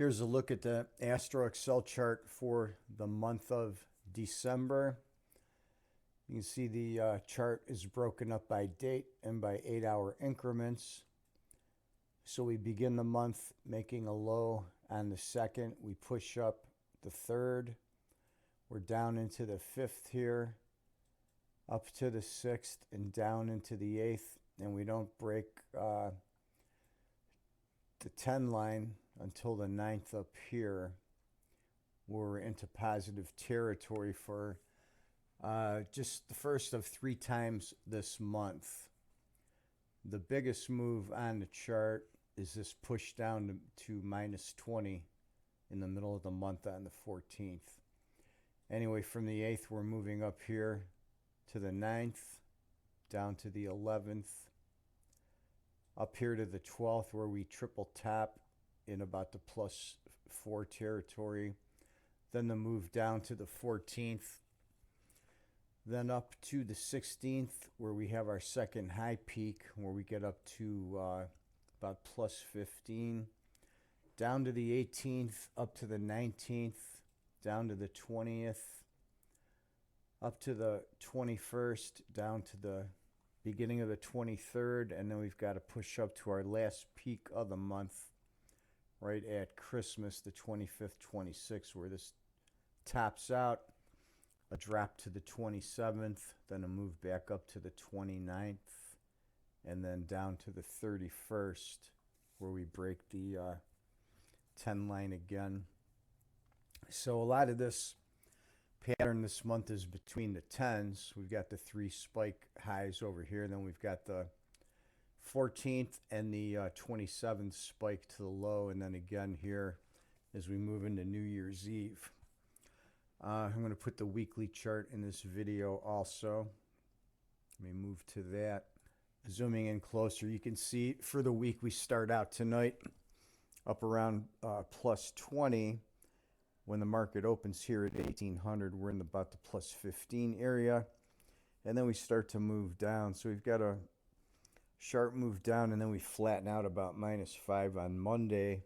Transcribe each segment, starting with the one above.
Here's a look at the Astro Excel chart for the month of December. You can see the chart is broken up by date and by 8-hour increments. So we begin the month making a low on the 2nd. We push up the 3rd. We're down into the 5th here, up to the 6th, and down into the 8th. And we don't break the 10 line until the 9th up here. We're into positive territory for just the first of 3 times this month. The biggest move on the chart is this push down to minus 20 in the middle of the month on the 14th. Anyway, from the 8th, we're moving up here to the 9th, down to the 11th, up here to the 12th, where we triple tap in about the +4 territory. Then the move down to the 14th. Then up to the 16th, where we have our second high peak, where we get up to about +15. Down to the 18th, up to the 19th, down to the 20th, up to the 21st, down to the beginning of the 23rd, and then we've got to push up to our last peak of the month, right at Christmas, the 25th, 26th, where this tops out. A drop to the 27th, then a move back up to the 29th, and then down to the 31st, where we break the 10 line again. So a lot of this pattern this month is between the 10s. We've got the 3 spike highs over here, and then we've got the 14th and the 27th spike to the low, and then again here as we move into New Year's Eve. I'm going to put the weekly chart in this video also. Let me move to that. Zooming in closer, you can see for the week we start out tonight up around +20. When the market opens here at 1800, we're in about the +15 area. And then we start to move down. So we've got a sharp move down, and then we flatten out about -5 on Monday.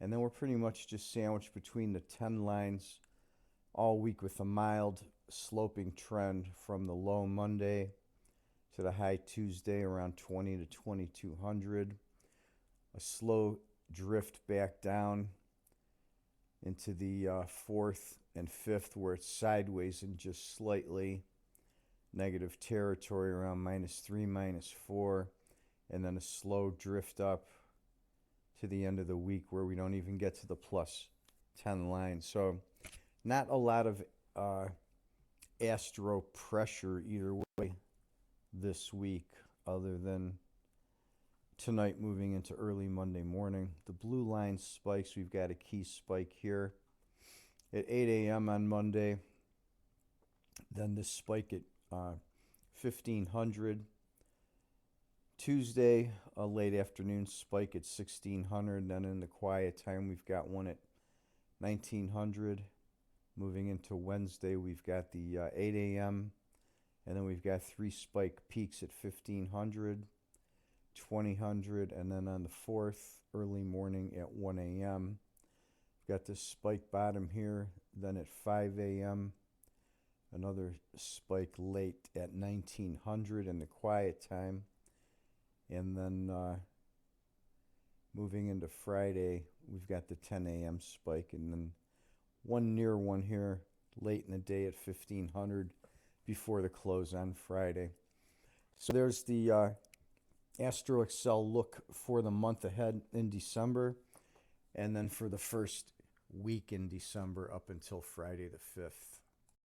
And then we're pretty much just sandwiched between the 10 lines all week with a mild sloping trend from the low Monday to the high Tuesday around 20 to 2200. A slow drift back down into the 4th and 5th, where it's sideways and just slightly negative territory around -3, -4, and then a slow drift up to the end of the week where we don't even get to the +10 line. So not a lot of Astro pressure either way this week, other than tonight moving into early Monday morning. The blue line spikes. We've got a key spike here at 8 a.m. on Monday. Then this spike at 1500. Tuesday, a late afternoon spike at 1600. Then in the quiet time, we've got one at 1900. Moving into Wednesday, we've got the 8 a.m. And then we've got 3 spike peaks at 1500, 2000, and then on the 4th, early morning at 1 a.m. We've got this spike bottom here, then at 5 a.m. Another spike late at 1900 in the quiet time. And then moving into Friday, we've got the 10 a.m. spike, and then one near one here late in the day at 1500 before the close on Friday. So there's the Astro Excel look for the month ahead in December, and then for the first week in December up until Friday the 5th.